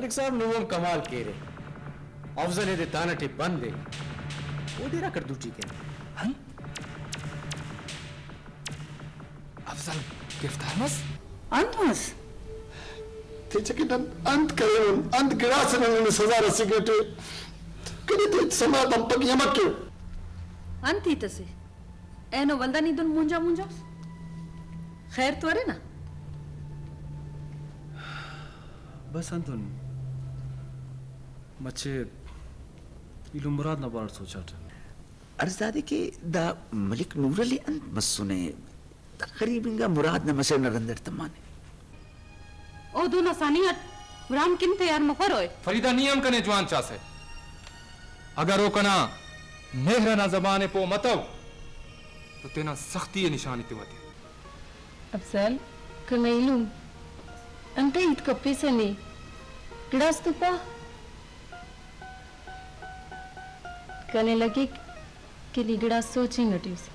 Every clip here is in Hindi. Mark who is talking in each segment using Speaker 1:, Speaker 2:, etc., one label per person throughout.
Speaker 1: मालिक साहब नुवम कमाल केरे अफजल दे तानटे बंदे ओदे रकर दूटी के
Speaker 2: हम अफजल गिरफ्तार मस
Speaker 3: अंतमस
Speaker 4: ते चकिदन अंत करेन अंत गिरासन ने सजा रसिकेटे कदे ते समा दम पग यमक्यो
Speaker 3: अंती तसे एनो वंदा नी दुन मुंजा मुंजा खैर तोरे ना
Speaker 2: बस अंतुन मचे इलु मुराद ना बार सोचा था
Speaker 5: अर्ज़ादे के दा मलिक नूर अली अंत मसुने तकरीबन मुराद न मसे नरंदर तमाने
Speaker 3: ओ दो नसानी राम किन तैयार मफर होए
Speaker 6: फरीदा नियम कने जवान चासे अगर वो कना मेहर ना जबाने पो मतव तो तेना सख्ती निशानी ते वते
Speaker 7: अफजल कनैलुम अंते इत कप्पे सने गिड़ास्तुपा कने लगे कि लिगड़ा सोची नटिस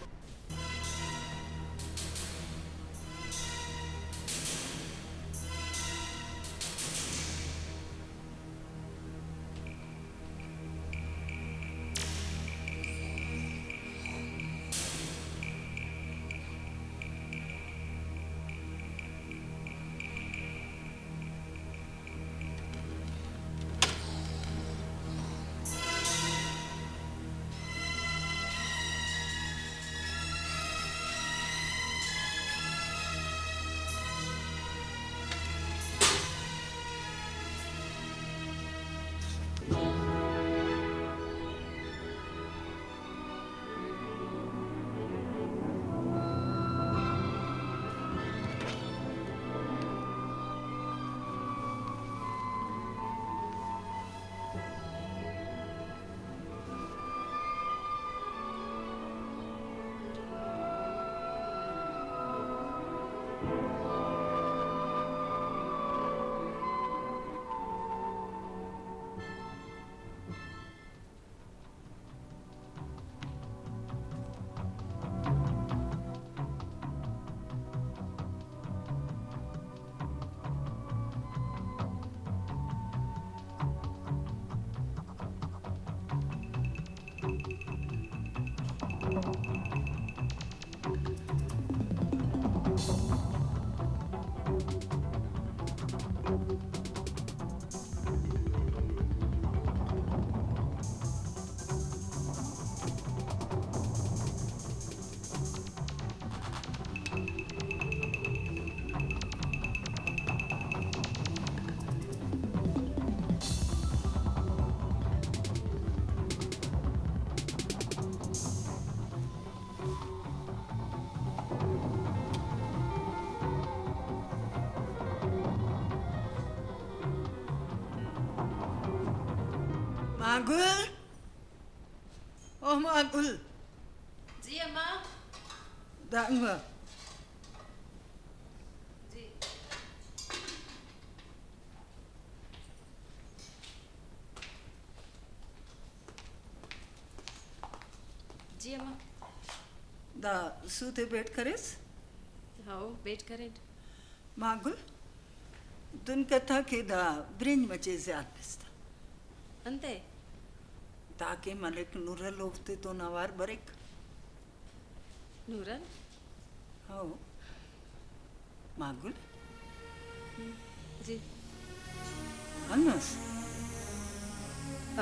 Speaker 8: मांगुल ओ मांगुल
Speaker 3: जी अम्मा
Speaker 8: दांगा
Speaker 3: जी जी अम्मा
Speaker 8: दा सूते बैठ करेस
Speaker 3: हाओ वेट करें
Speaker 8: मांगुल दुन कथा के दा ब्रिंज मचे ज्यादा पिस्ता
Speaker 3: अंते
Speaker 8: ताके मलिक नूरल लोफते तो नवार बरेक
Speaker 3: नूरन
Speaker 8: हाओ मांगुल
Speaker 3: जी
Speaker 8: अनस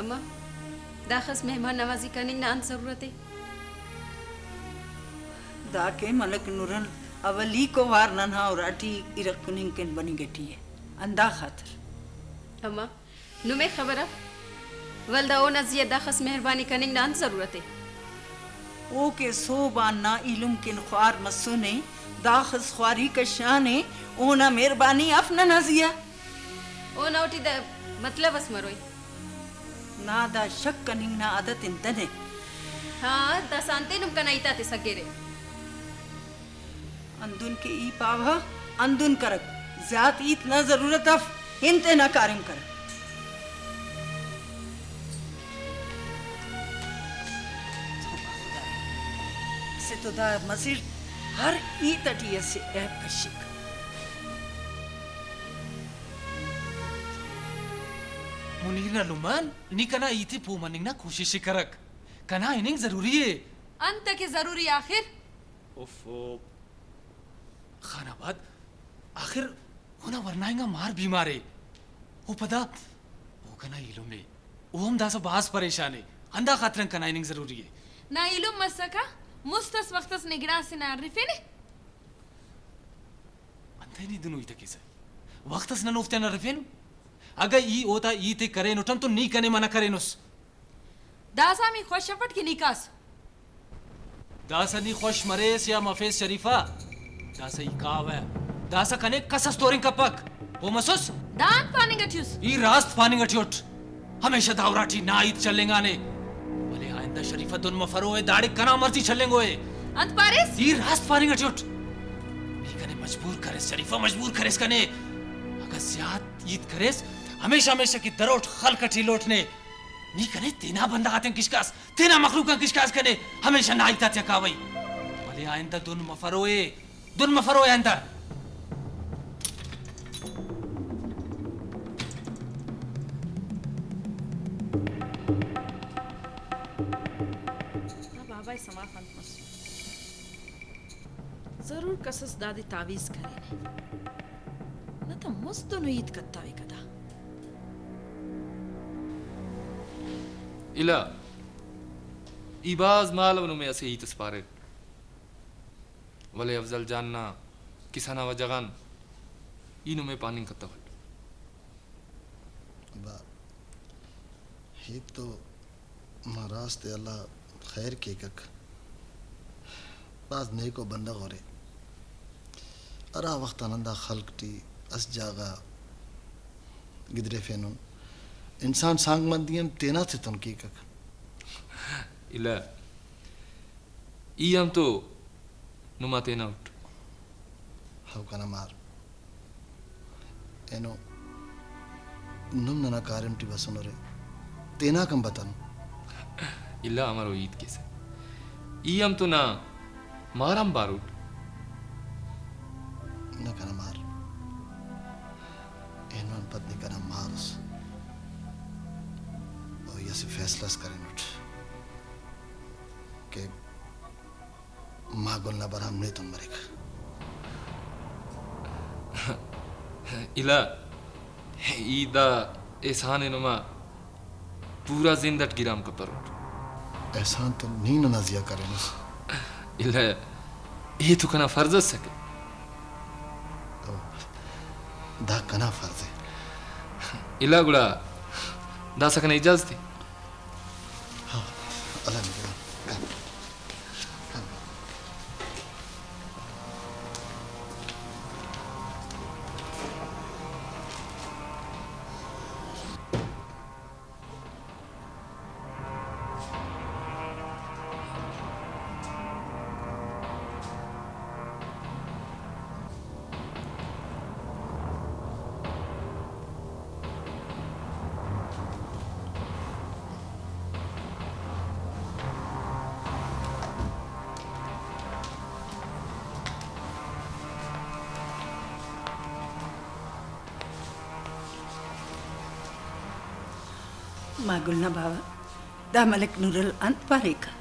Speaker 3: अम्मा दाखस मेहमान नवाजी करने ना जरूरत है
Speaker 8: दाके मलिक नूरल अवली को वार नन्हा और अटी इरकुनिंग केन बनी गटी है अंदा खातर
Speaker 3: अम्मा नुमे खबर अब वल्दा ओ नजिया दाखस मेहरबानी करने ना जरूरत है
Speaker 8: ओ के सोबान ना इलुम किन ख्वार मसुने दाखस ख्वारी का शाने ओ ना मेहरबानी अपना नजिया
Speaker 3: ओ नौटी द मतलब बस मरोई
Speaker 8: ना दा शक कनिंग ना आदत इंतने
Speaker 3: हाँ दसांते नुम कनाइता ते सगेरे
Speaker 8: अंदुन के ई पावा अंदुन करक ज्यादा इतना जरूरत अफ इंते ना कारिम कर से तो दा मसीर हर ई तटिया से ऐप कशिक
Speaker 2: मुनीर ना लुमान नी कना इथे पूमनिंग ना कोशिश करक कना इनिंग जरूरी है
Speaker 3: अंत के जरूरी आखिर
Speaker 2: ओफो खानाबाद आखिर होना वरनाएंगा मार बीमारे वो पता वो कना इलुम ने ओम दास बास परेशान है अंधा खातरन कना इनिंग जरूरी है
Speaker 3: ना इलुम मसका मुस्तस वक्तस निगरा से ना रिफे ने
Speaker 2: अंधे नहीं दुनु इते किसे वक्तस न उफ्ते न रिफेन अगर ई होता ई ते करे नुटम तो नी कने मना करे नुस
Speaker 3: दासा मी खुशफट की निकास
Speaker 2: दासा नी खुश मरेस या मफेज शरीफा दासा ई कावे दासा कने कसस तोरिंग कपक वो मसुस
Speaker 3: दान पानी गठियुस
Speaker 2: ई रास्त पानी गठियोट हमेशा दावराटी नाइत चलेंगा ने बोले आइंदा शरीफा दुन मफरो है दाढ़ी कना मर्जी चलेंगो है
Speaker 3: अंत पारिस
Speaker 2: ई रास्त पानी गठियोट ई कने मजबूर करेस शरीफा मजबूर करेस कने अगर ज्याद ईद करेस हमेशा हमेशा की दरोट खल कठी लोटने नी कने तेना बंदा आते किसकास तेना मखलूका किसकास कने हमेशा नाइता तकावई भले आइंदा दुन मफरोए आइंदा
Speaker 8: बाबा समाफंत मस जरूर कसस दादी तावीज करे न तो मस्त नो ईद कत्तावे कदा
Speaker 6: इला इबाज मालवनु में ऐसे ही तस्पारे वले अफजल जानना किसाना व जगान इनु में पानी कत्ता
Speaker 4: बा ही तो महाराज ते अल्लाह खैर के कक बाज ने को बंदा गोरे अरा वक्त आनंदा खल्क टी अस जागा गिदरे फेनुन इंसान सांग मंदियम तेना से तुम की कक
Speaker 6: इला इयम तो नुमा तेना उठ
Speaker 4: हाउ कना मार एनो नुम नना कार्यम टी बसनो रे तेना कम बतानु
Speaker 6: इला हमारो ईद कैसे इयम तो ना मारम बारूद
Speaker 4: न कना मार एनो पत्नी कना मारस और यसे फैसला करें उठ के मागुल ना बराम नहीं तुम मरेगा
Speaker 6: इला ईदा एहसान नुमा पूरा जिंदट गिराम का परोट
Speaker 4: एहसान तो नहीं नजिया करें उस
Speaker 6: इला ये तो कना फर्ज सके
Speaker 4: दा कना फर्ज है
Speaker 6: इला गुड़ा दा सकने इजाजत थी
Speaker 4: हाँ अल्लाह ने
Speaker 8: मागुलना बाबा दा मलिक नूरल अंत पारेका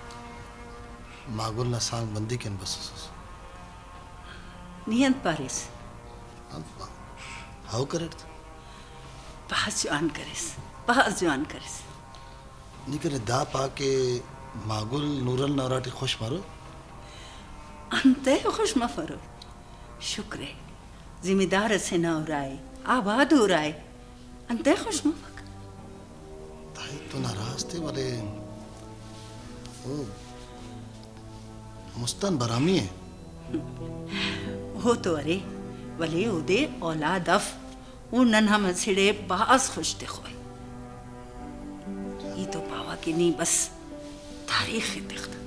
Speaker 4: मागुल ना सांग बंदी केन बस
Speaker 8: नियंत पारिस
Speaker 4: हाउ करत
Speaker 8: बहुत जवान करेस
Speaker 4: निकरे दा पाके मागुल नूरल नवराटी खुश मारो
Speaker 8: अंते खुश मफरो शुक्र है जिम्मेदार से ना हो रहा है आबाद हो रहा है अंते खुश मफक
Speaker 4: ताई तो नाराज थे वाले ओ मुस्तन बरामी है
Speaker 8: हो तो अरे वले उदे औलाद अफ उनन हम सिड़े बास खुश थे खोए ये तो पावा की नहीं बस तारीख दिखता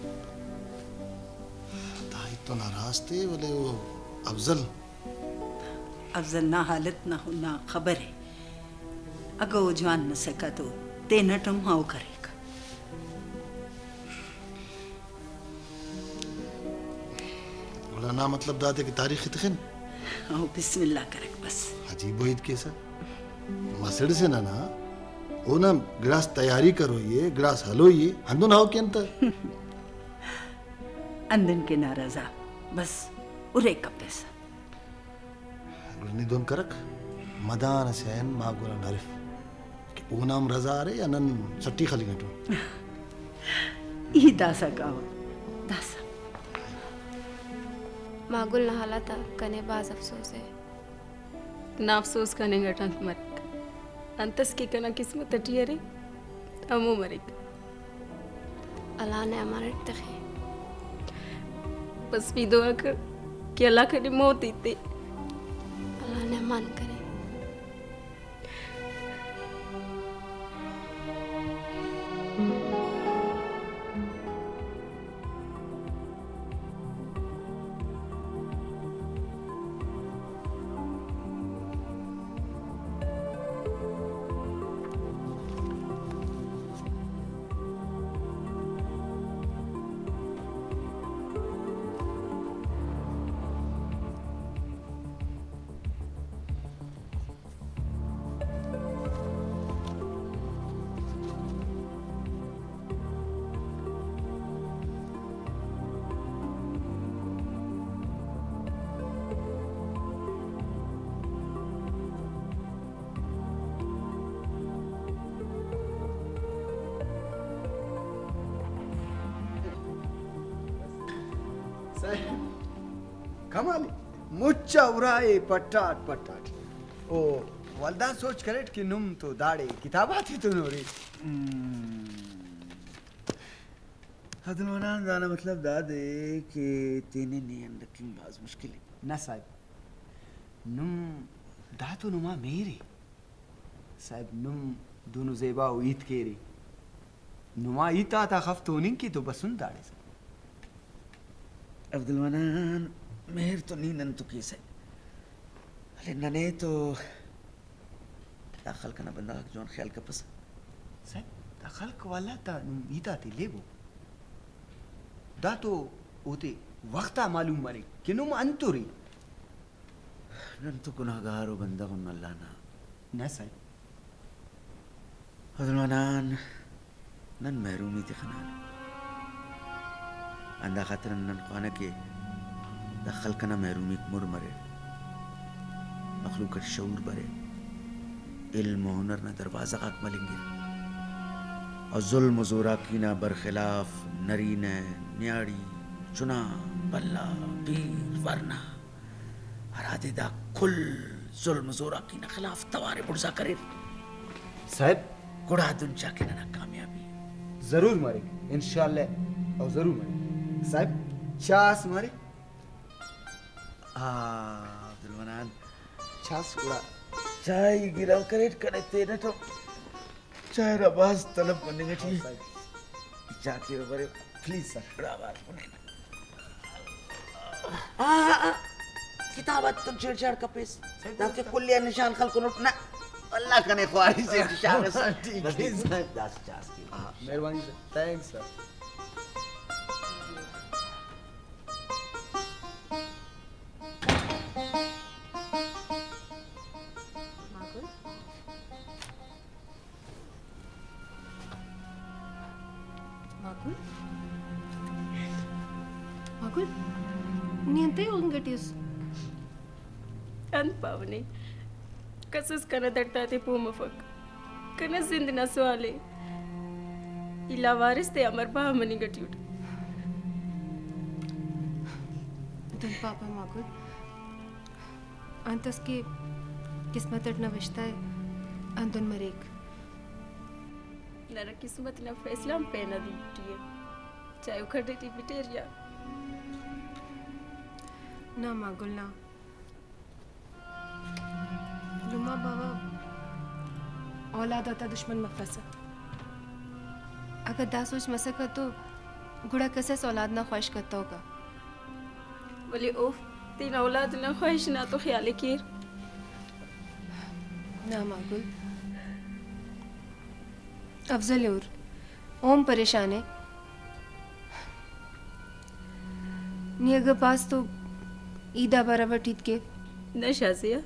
Speaker 4: ताई तो नाराज थे वाले वो अफजल
Speaker 8: ना हालत ना होना खबर है अगर वो जवान न सका तो ते नटम हाउ करेगा
Speaker 4: बोला ना मतलब दादे की तारीख इतखन
Speaker 8: आओ बिस्मिल्लाह करक बस
Speaker 4: अजीब वहीद कैसा मसड़ से ना वो ना गिलास तैयारी करो ये गिलास हलो ये हंदो ना हो के अंत
Speaker 8: अंदन के नाराजा बस उरे कपेसा
Speaker 4: निदोन करक मदान सेन मागुला नरिफ कि ऊनाम रजा रे या नन सट्टी खाली गटो
Speaker 8: ई दासा गाव दासा
Speaker 7: मागुल नहाला था कने बाज अफसोस है
Speaker 3: ना अफसोस करने गटन मत अंतस की कना किस्मत अटियरे अमो मरिक
Speaker 7: अल्लाह ने हमारे तखे
Speaker 3: बस भी दुआ कर कि अल्लाह करे मौत देते
Speaker 7: अल्लाह ने मान करे
Speaker 9: कमाली मुच्चा उराए पटाट पटाट ओ वल्दा सोच करेट कि नुम तो दाड़े किताबा थी तो नोरी
Speaker 5: हदलवाना जाना मतलब दादे कि तेने नियन रखिंग बाज मुश्किल है
Speaker 9: ना साहब नुम दातो नुमा मेरे साहब नुम दोनों जेबा ईद के रे नुमा ईता था खफ्तोनिंग की तो बसुन दाड़े से
Speaker 5: अब्दुलमनान मेहर तो नी नन तो केस है अरे नने तो दाखल करना बंदा जोन ख्याल का पस
Speaker 9: साहब दाखल वाला था नुम ईता थी लेबो दा तो ओते वक्ता मालूम मरे कि नुम अंतुरी
Speaker 5: नन तो गुनाहगार हो बंदा उन अल्लाह
Speaker 9: ना साहब
Speaker 5: अब्दुलमनान नन महरूमी थी खनान अंदा खातिर नन खाना के दाखल करना महरूमी मुर मरे मखलूक शऊर बरे इल्म हुनर ना दरवाजा काक मलेंगे और जुल्म जोरा की ना बरखिलाफ नरीन न्याड़ी चुना बल्ला पीर वरना हरादे दा कुल जुल्म जोरा की ना खिलाफ तवारे बुर्जा करे
Speaker 9: साहब
Speaker 5: गुड़ा दुनिया के ना कामयाबी
Speaker 9: जरूर मरे इंशाल्लाह और जरूर मरे साहब चास मरे
Speaker 5: अब्दुलमनान
Speaker 9: चास उड़ा
Speaker 5: चाय गिराव करे करे तेरे तो चाय रबाज तलब बनने का ठीक जाके बरे
Speaker 9: प्लीज सर
Speaker 5: बड़ा बार पुणे किताबत तुम छेड़छाड़ का पेश ताकि कुल्लिया निशान खल को नोट ना अल्लाह कने ख्वाहिश से निशान
Speaker 9: ठीक है
Speaker 5: सर दास चास की
Speaker 9: मेहरबानी सर थैंक्स सर
Speaker 7: माकुल माकुल नियंते उंगटिस
Speaker 3: अन पावने कसस कना दरता ते पोमफक कना जिंद न सवाले इला वारिस ते अमर बा मनी गट्यूट
Speaker 7: दुन पापा माकुल अंतस के किस्मत न विश्ता है अंदुन मरेक
Speaker 3: नरा किस्मत न फैसला पेना दूटिए चाहे उखड़े टी बिटेरिया
Speaker 7: ना मागुल ना लुमा बाबा औलाद होता दुश्मन मफसा अगर दा सोच मसका तो गुड़ा कसे औलाद ना ख्वाहिश करता होगा
Speaker 3: बोले ओफ तीन औलाद न ख्वाहिश ना तो ख्याल कीर
Speaker 7: ना मागुल अफजल और ओम परेशान है नियग पास तो ईदा बराबर टीत के
Speaker 3: न शाजिया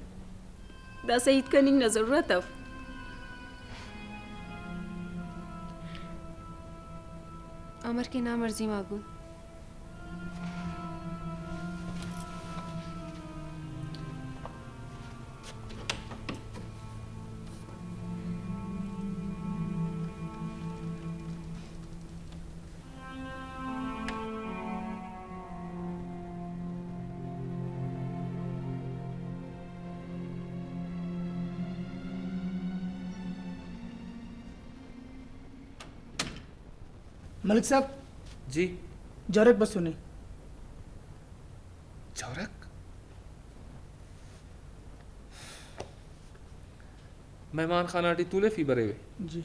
Speaker 3: दा सईद का निंग न जरूरत अब
Speaker 7: अमर की ना मर्जी मांगू।
Speaker 10: मलिक साहब
Speaker 6: जी
Speaker 10: जौरक बस सुने।
Speaker 6: जौरक मेहमान खाना आटी तूले फी बरे हुए
Speaker 10: जी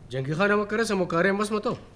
Speaker 1: जंगी खाना में करे से मुकारे मस मतो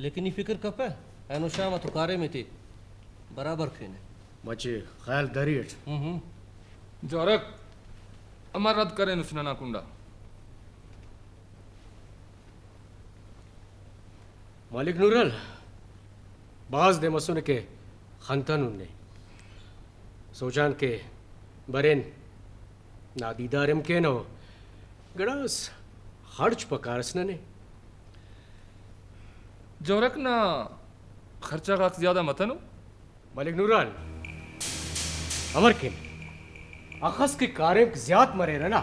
Speaker 11: लेकिन फिक्र कपे एनो शाम तो कारे में थी बराबर खेने
Speaker 1: मचे ख्याल दरियट
Speaker 6: जौरक अमर रद्द करे नुसना ना कुंडा
Speaker 1: मालिक नूरल बाज दे मसुन के खंतन उन्ने सोचान के बरेन नादीदारम के नो गड़ास खर्च पकारस ने
Speaker 6: जौरक ना खर्चा का ज्यादा मतनो
Speaker 1: मालिक नूरल अमर के अखस के कारे ज्यादा मरे ना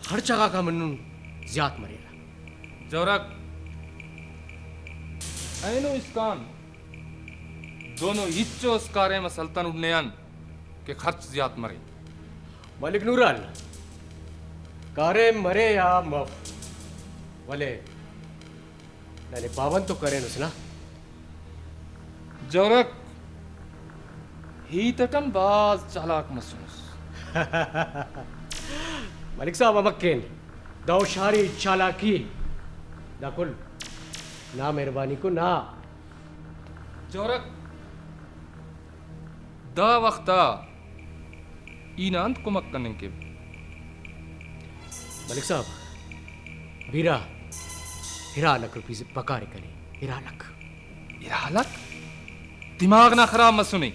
Speaker 1: हर जगह का मन ज्यादा मरेगा
Speaker 6: जौरक ऐनो इसकान दोनों इच्चो उस कारे में सल्तन उड़नेयन के खर्च ज्यादा मरे
Speaker 1: मालिक नूरल कारे मरे या मफ वाले नाने पावन तो करे नुसना
Speaker 6: जौरक ही तटम बाज चालाक मसूस
Speaker 1: मालिक साहब अमक्केन दौशारी चालाकी दाकुल ना मेहरबानी को ना
Speaker 6: जौरक दा वक्ता ईनांत को मक्कन के
Speaker 1: मलिक साहब बीरा हिरा लक रुपी से पकारे करे हिरा लक
Speaker 6: दिमाग ना खराब मत सुनी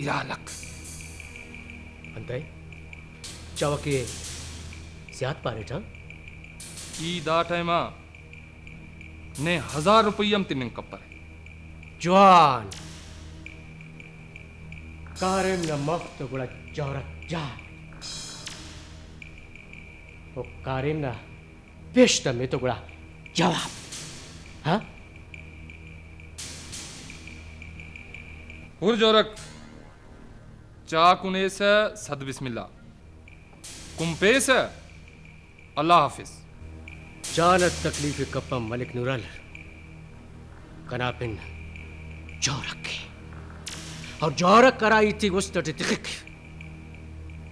Speaker 6: इरालक
Speaker 1: अंते चावके ज्यादा पारे था
Speaker 6: ई दा टाइमा ने 1000 रुपयम तिन्न कपर
Speaker 1: जवान कारेम न मफ्त गुड़ा जौरक जा वो कारेम ना पेश में तो गुड़ा जवाब हाँ
Speaker 6: हुर जौरक चाकुने से सद बिस्मिल्लाह कुंपे से अल्लाह हाफिज
Speaker 1: जानत तकलीफ कपम मलिक नूरल कनापिन जौरक और जौरक कराई थी गुस्त तिक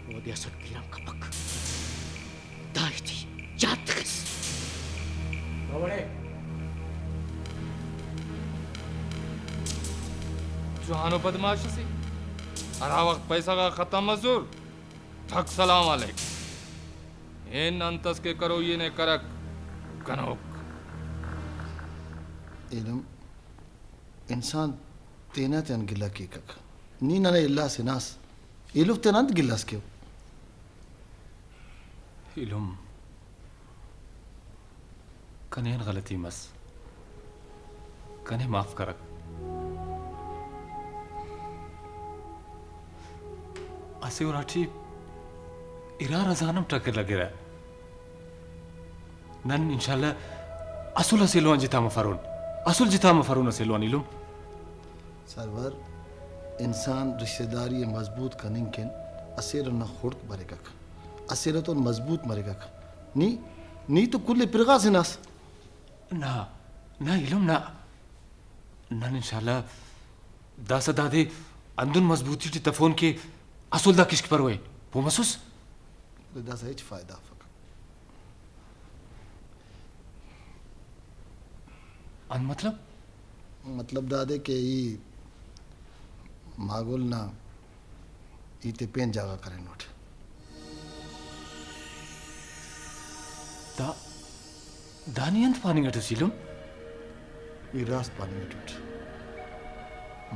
Speaker 1: वो दिया सद गिरम कपक दाई थी जात किस बड़े
Speaker 6: जुहानो बदमाश से हरा वक्त पैसा का खत्म मजदूर ठक सलाम अलैकुम इन अंतस के करो ये ने करक कनोक
Speaker 4: इलम इंसान तेना तेन गिला की कक नी नने इल्ला सिनास इलुफ तेनांत गिलास क्यों
Speaker 2: इलुम कनेन गलती मस कने माफ करक असे उराठी इरा रजानम टकर लगे रहा नन इंशाल्लाह असुल असेलवान जिता मफरून असेलवान इलुम
Speaker 4: सरवर इंसान रिश्तेदारी मजबूत कनिंग के असेर न खुर्क मरेगा असेर तो मजबूत मरेगा नी नी तो कुल पिरगा से नास
Speaker 2: ना ना इलुम ना नन इंशाल्लाह दासा दादे अंदुन मजबूती टी तफोन के असल दा किश्क पर हुए वो महसूस
Speaker 4: दास हिच फायदा फक
Speaker 2: अन
Speaker 4: मतलब दादे के ई मागुल ना इते पेन जागा करे नोट
Speaker 2: दा दानी अंत पानी गटो सिलम
Speaker 4: ये रास्त पानी में टूट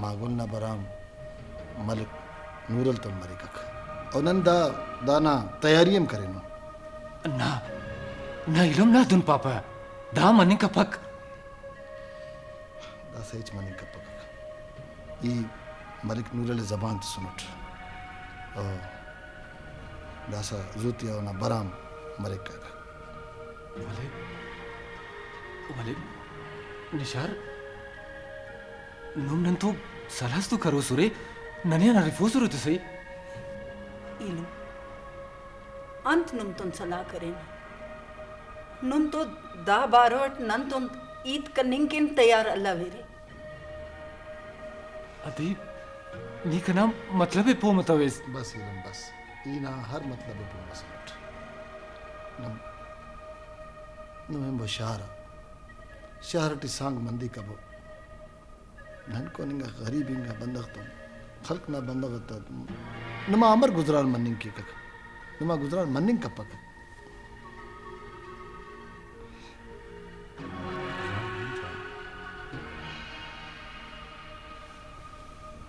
Speaker 4: मागुल ना बराम मलिक नूरल तो मरी कख और नंदा दाना तैयारियम करे नो
Speaker 2: ना ना इलम ना दुन पापा दा मनी का पक
Speaker 4: दा सच मनी का पक ये मलिक नूरल जबान तो सुनट और दासा जूतिया ना बराम मरी कख
Speaker 2: वाले वाले निशार नुम नंतु सलास तो करो सुरे नने ना रिफो सुरे तो सही
Speaker 8: इलू अंत नुम तुम सलाह करें नुम तो दा बारोट नन तुम ईद कनिंग किन तैयार अल्लाह वेरे
Speaker 2: अदी नी का नाम मतलब है पो मतवेस
Speaker 4: बस इलम बस ये ना हर मतलब है पूरा समझ नम नम बशारा शहरटी सांग मंदी कबो नन को निंगा गरीबिंगा बंदख तुम खल्क ना बंदख तो नमा अमर गुजरान मनिंग की कक नमा गुजरान मनिंग कपक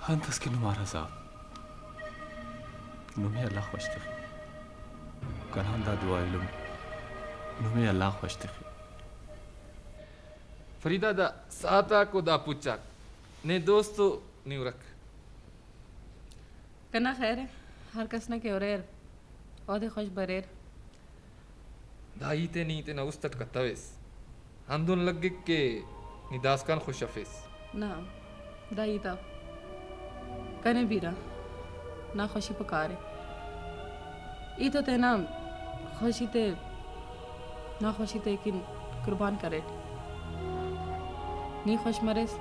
Speaker 2: हंतस के नुमारा साहब नुमे अल्लाह खुश तखी कनान दा दुआ इलम नुमे अल्लाह खुश तखी
Speaker 6: फरीदा दा साता को दा पुचाक ने दोस्तो निवरक
Speaker 3: कना खैर है हर कसना के औरेर औदे खुश बरेर
Speaker 6: दाई ते नी ते ना उस्तट कतवेस हमदुन लगे के निदास कान खुश अफेस
Speaker 3: ना दाई ता कने बीरा ना खुशी पकारे ई तो ते ना खुशी ते ना खुशी ते किन कुर्बान करे नी खुश मरेस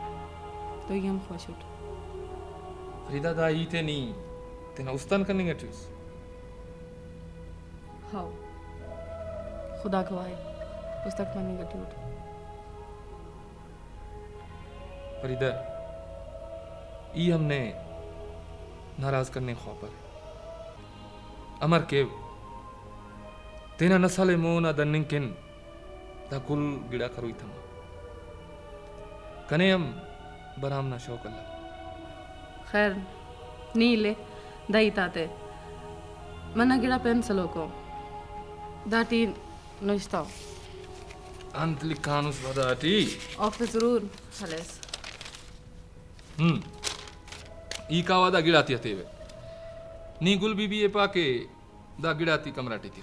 Speaker 3: तो ये हम खुश उठ
Speaker 6: फरीदा दाई ते नी ते ना उस्तान करने गटुस
Speaker 3: हाँ खुदा गवाए पुस्तक मनी गटी उठ
Speaker 6: फरीदा ई हमने नाराज करने ख्वापर अमर केव तेना नसाले मोना दन्निंकिन दा कुल गिड़ा करुई थमा कने हम बराम ना शौक अल्लाह
Speaker 3: खैर नीले दई ताते मना गिड़ा पेंसलो को दाटी नुश्ता
Speaker 6: अंत लिखानुस वदाटी
Speaker 3: ऑफिस जरूर हलेस
Speaker 6: ई कावा दा गिड़ाती हतेवे नी गुल बीबी ए पाके दा गिड़ाती कमराटी थी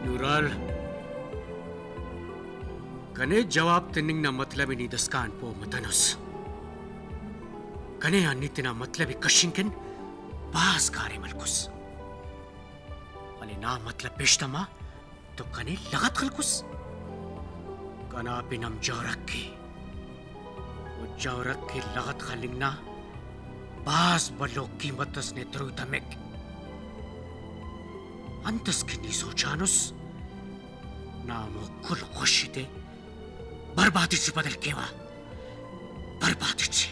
Speaker 12: नूराल कने जवाब तिनिंग ना मतलब इनी दस्कान पो मतनुस कने अन्नितना मतलब कशिंकन बास कारे मलकुस अने ना मतलब पेशतमा तो कने लगत खलकुस कना पिनम जौरक की वो जौरक की लगत खलिंगना बास बलो कीमतस ने तरु तमेक अंतस की नी सोचानुस नामो कुल खुशी दे बर्बादी से बदल केवा बर्बादी से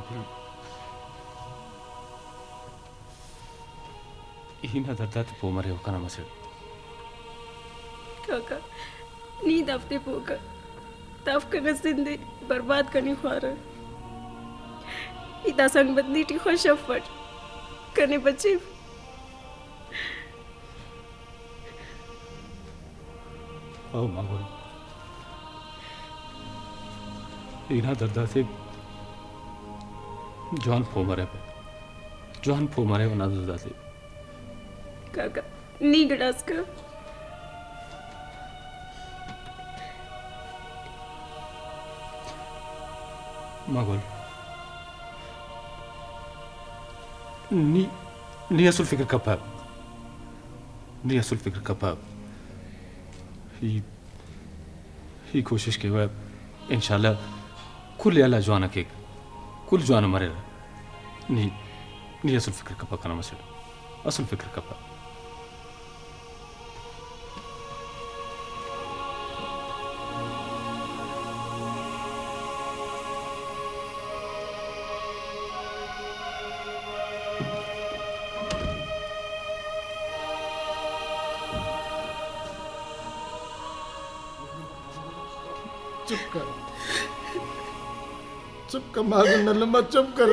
Speaker 2: मागुल ईना दर्दात पोमरे होकना मसे
Speaker 3: काका नींद आफ्ते पोका ताफ का जिंदगी बर्बाद करनी ख्वार इता संग बदनी टी खुश अफट करने बच्चे
Speaker 2: ओ मागुल ईना दर्दा से जवान पोमरे पे जवान पोमरे वना दर्दा से
Speaker 3: काका नी गडास का
Speaker 2: मागुल नी असल फिक्र कपा नी असल फिक्र कपा ही कोशिश के वह इंशाल्लाह कुल अल्लाह जवाना के कुल जवान मरे नी असल फिक्र कपा करना मसला असल फिक्र कपा
Speaker 4: चुप कर मागुल नल्लमा चुप कर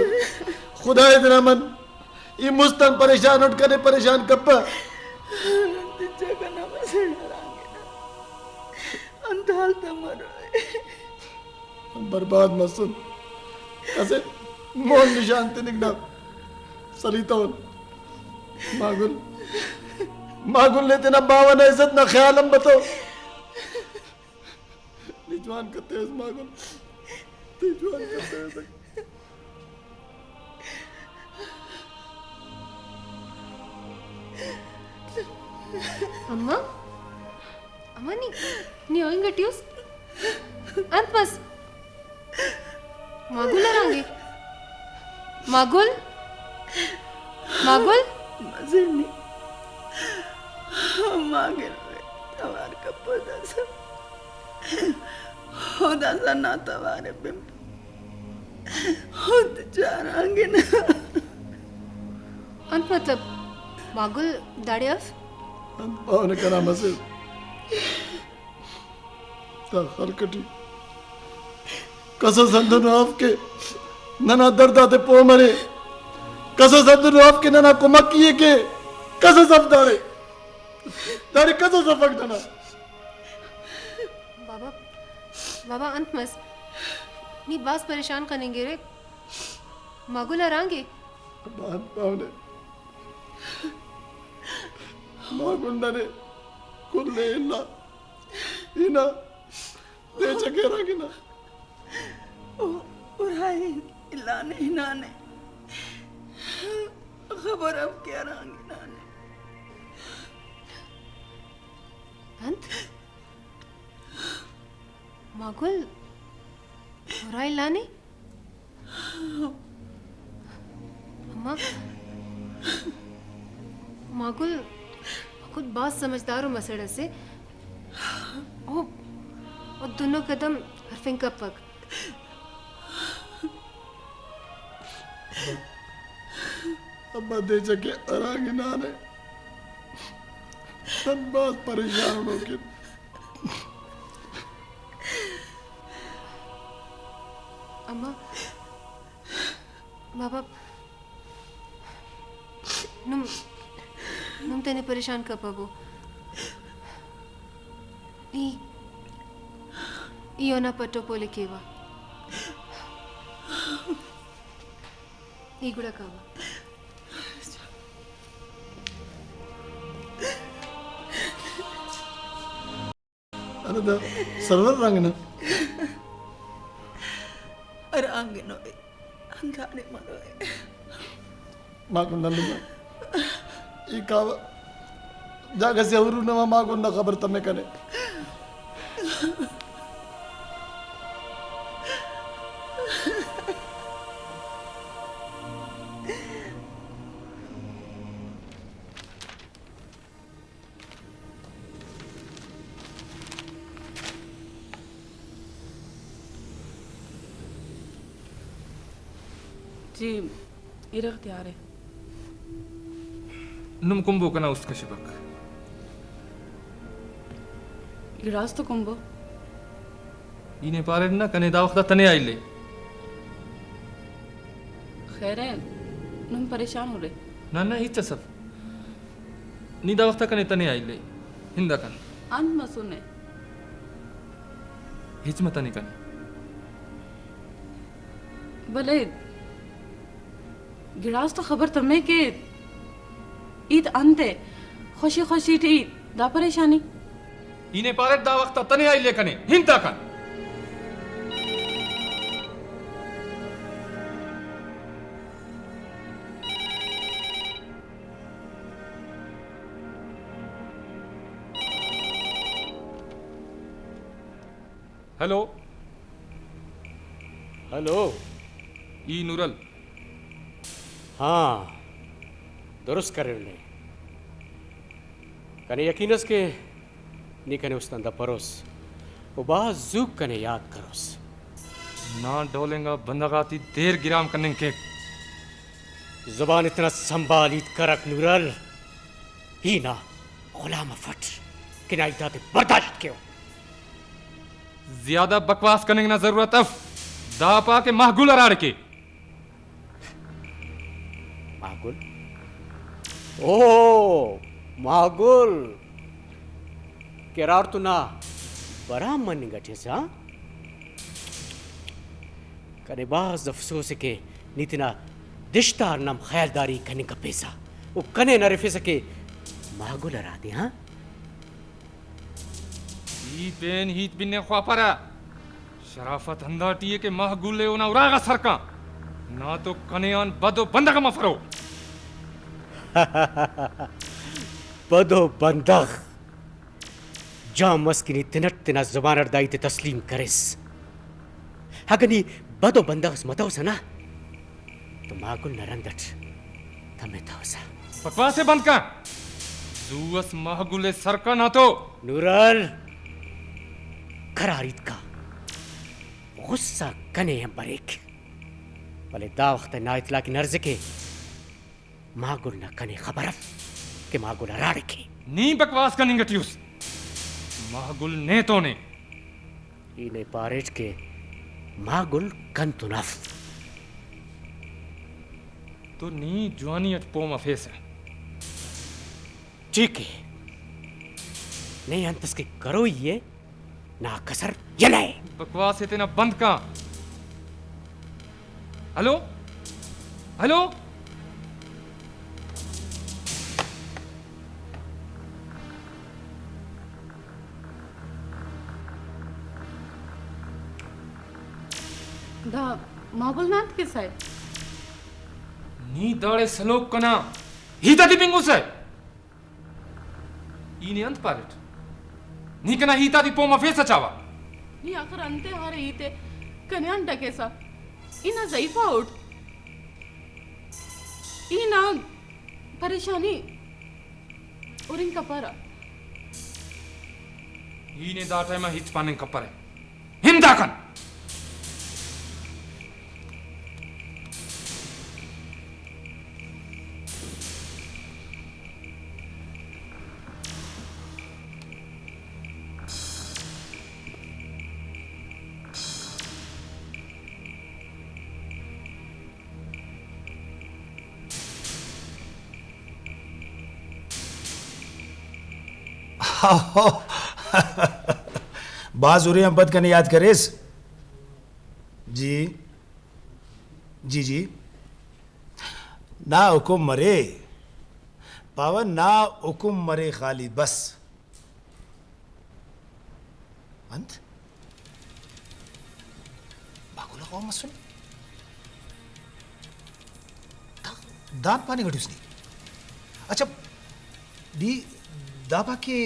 Speaker 4: खुदा इतना मन ये मुस्तन परेशान उठ करे परेशान कप्पा
Speaker 8: जगह ना मसे डरांगे ना अंधाल तमरो
Speaker 4: बर्बाद मसूद ऐसे मोन निशान ते निकला सलीतोन मागुल मागुल ने तेना बावन इज्जत ना ख्यालम बताओ निजवान करते हैं मागुल निजवान करते हैं
Speaker 7: अम्मा अम्मा नी होएंगे ट्यूस अंत बस मागुल आएंगे मागुल मागुल
Speaker 8: मजे नहीं मागे तवार का पौधा सब होदा सा ना तवारे बिम होद जारांगे ना
Speaker 7: अंत मतलब मागुल दाढ़ी अफ
Speaker 4: पावन करा मसे ता खलकटी कसो संदनो आपके नना दर्दा ते पो मरे कसो संदनो आपके नना कुमकिए के कसो सब दारे दारे कसो सफक दना
Speaker 7: बाबा बाबा अंत मस नी बास परेशान करेंगे रे मागुल आरांगे
Speaker 4: पावने मागुंडने कुल्ले इल्ला इना दे चकेरा गिना
Speaker 8: उराई इलाने हिनाने खबर अब क्या रंगी नाने
Speaker 7: अंत मागुल उराई लाने अम्मा मागुल खुद बहुत समझदार हो मसड़े से ओ दोनों कदम हरफिंग का पग
Speaker 4: अब्बा दे चके अरांगी नाने तन बहुत परेशान हो के
Speaker 7: अम्मा बाबा नुम तेने परेशान कर पाबो ई ओना पट्टो पोले केवा ई गुड़ा कावा
Speaker 4: अरे सर्वर रंग ना
Speaker 8: रंग नोए अंधारे मरोए
Speaker 4: मागुंडलुमा ई काव जागा से औरू नवा मागुंडा खबर तमे कने
Speaker 3: जी इरा इख्तियार है
Speaker 6: नुम कुंबो कना उसका शिबक
Speaker 3: गिरास तो कुंबो
Speaker 6: इने पारे ना कने दा वक्त तने आइले
Speaker 3: खैर है नुम परेशान हो रहे
Speaker 6: ना ना हिच सब नी दा वक्त कने तने आइले हिंदा कन
Speaker 3: अंत मसुने
Speaker 6: हिच मत नहीं कने
Speaker 3: भले गिरास तो खबर तमे के ईद अंत है खुशी खुशी थी दा परेशानी
Speaker 6: इने पारे दा वक्त तने आइले कने हिंदा कन हेलो
Speaker 1: हेलो
Speaker 6: ई नूरल
Speaker 1: हाँ दुरुस्त करे उन्हें कने यकीनस के नी कने उस तंदा परोस वो बाज जूक कने याद करोस
Speaker 6: ना डोलेंगा बंदगाती देर गिराम करने के
Speaker 1: जुबान इतना संभालित करक नूरल ही ना गुलाम फट कि ना इताते बर्दाश्त क्यों
Speaker 6: ज्यादा बकवास करने की ना जरूरत अब दापा के महगुल अराड़ के
Speaker 1: मागुल ओ मागुल केरार तू ना बरा मन गठेसा करे बाज अफसोस के नितना दिश्तार नाम ख्यालदारी करने का पैसा वो कने न रिफे सके मागुल अरा दे हाँ
Speaker 6: ई पेन हीत बिन्ने ख्वापरा शराफत हंदाटिए के महगुले उना उरागा सरका ना तो कनेयान बदो बंदक मफरो
Speaker 1: बदो बंदक जा मस्किनी तिनट तिना जुबान अर्दाई ते तस्लीम करेस हगनी बदो बंदक मतौ सना तो मागुल नरंदट तमे थासा
Speaker 6: बकवासे बंद कर जुवस महगुले सरका ना तो
Speaker 1: नूरल करारीत का गुस्सा कने हम बरेक भले दा वक्त ना इतला की नर्ज के मागुल ना कने खबरफ के मागुल अराड़ के
Speaker 6: नी बकवास करने गटियूस महगुल ने तो ने
Speaker 1: इने पारेट के मागुल कंतुनफ
Speaker 6: तो नी जवानी अट पोमा फेस है
Speaker 1: ठीक है नहीं अंतस के करो ये ना कसर ये नहीं
Speaker 6: बकवास है तेना बंद का हेलो हेलो
Speaker 3: दा माबुल नाथ के साय
Speaker 6: नी दाड़े सलोक कना ही दा दिपिंगु से इने अंत पारेट नी कना ही ता दी पोमा फेस चावा
Speaker 3: नी आखिर अंते हारे ईते कन्यान डकेसा इना ज़ईफा उठ इना परेशानी और इनका पारा
Speaker 6: इने दा टाइम हिच पाने कपरे हिंदा कन
Speaker 13: बाजुरे अहमद कने याद करेस जी जी जी ना हुकुम मरे पावन ना हुकुम मरे खाली बस अंत बागुला कौन मसुन दान पानी घटूस नहीं अच्छा दी दाबा के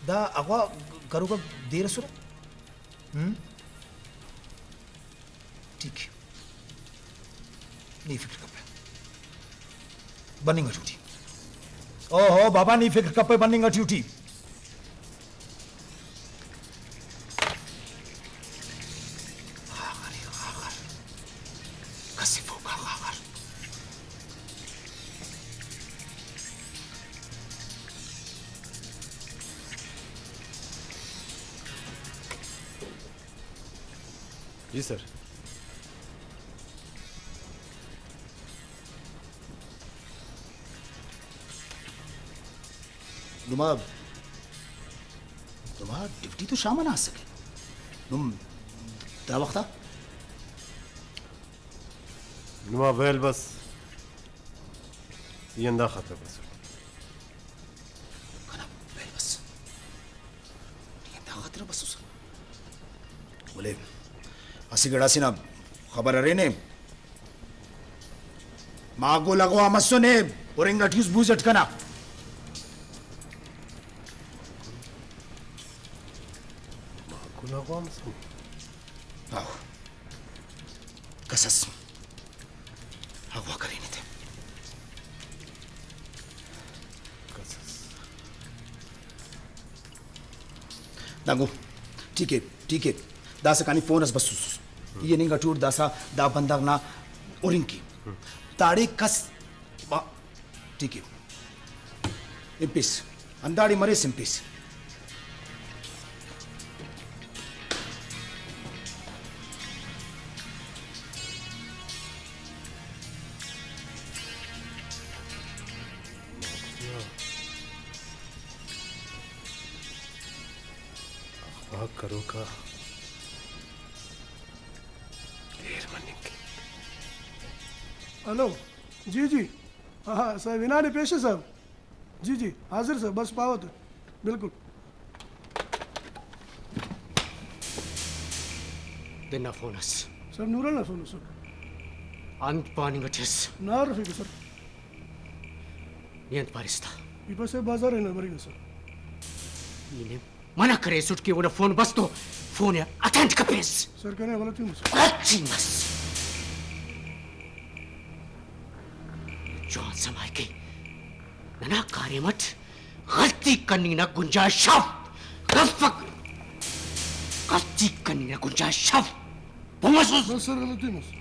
Speaker 13: दा अगवा करूँगा देर सुन ठीक है नहीं फिक्र कप पे बनेगा ड्यूटी ओहो बाबा नहीं फिक्र कप पे बनेगा ड्यूटी कसिफ होगा
Speaker 14: जी सर।
Speaker 13: नुमा ड्यूटी तो शाम ना आ सके तुम दा वक्त
Speaker 14: नुमा वेल बस यंदा खतर बस
Speaker 13: बस बोले असी गड़ासी ना खबर अरे ने माँ को लगवा मस्सो ने ओरेंगा ठूस बूझ अटकना आओ कसस हवा करे नहीं थे दागो ठीक है दासा कानी फोन अस बस ये नहीं गटूर दासा दा बंदा ना ओरिंकी ताड़ी कस ठीक है इंपीस अंदाड़ी मरे सिंपीस
Speaker 14: करो का देर मनेंगे।
Speaker 10: हेलो जी जी हाँ साहब विनाने पेश है साहब जी जी हाजिर सर बस पावत बिल्कुल
Speaker 1: देना फोनस
Speaker 10: सर नूरा ना फोन सर
Speaker 1: अंत पानी गठिस
Speaker 10: ना रफीक सर
Speaker 1: नियंत पारिस्ता
Speaker 10: ये बस बाजार है ना बरेगा सर
Speaker 1: इन्हें मना करे सुट के वो फोन बस तो फोन है अटेंड का पेस
Speaker 10: सर कहने गलती मुझसे
Speaker 1: गलती मस जॉन समाय के नना कार्य मत गलती करनी ना गुंजाइश शव गलती करनी ना गुंजाइश शव वो महसूस
Speaker 10: सर गलती मुझसे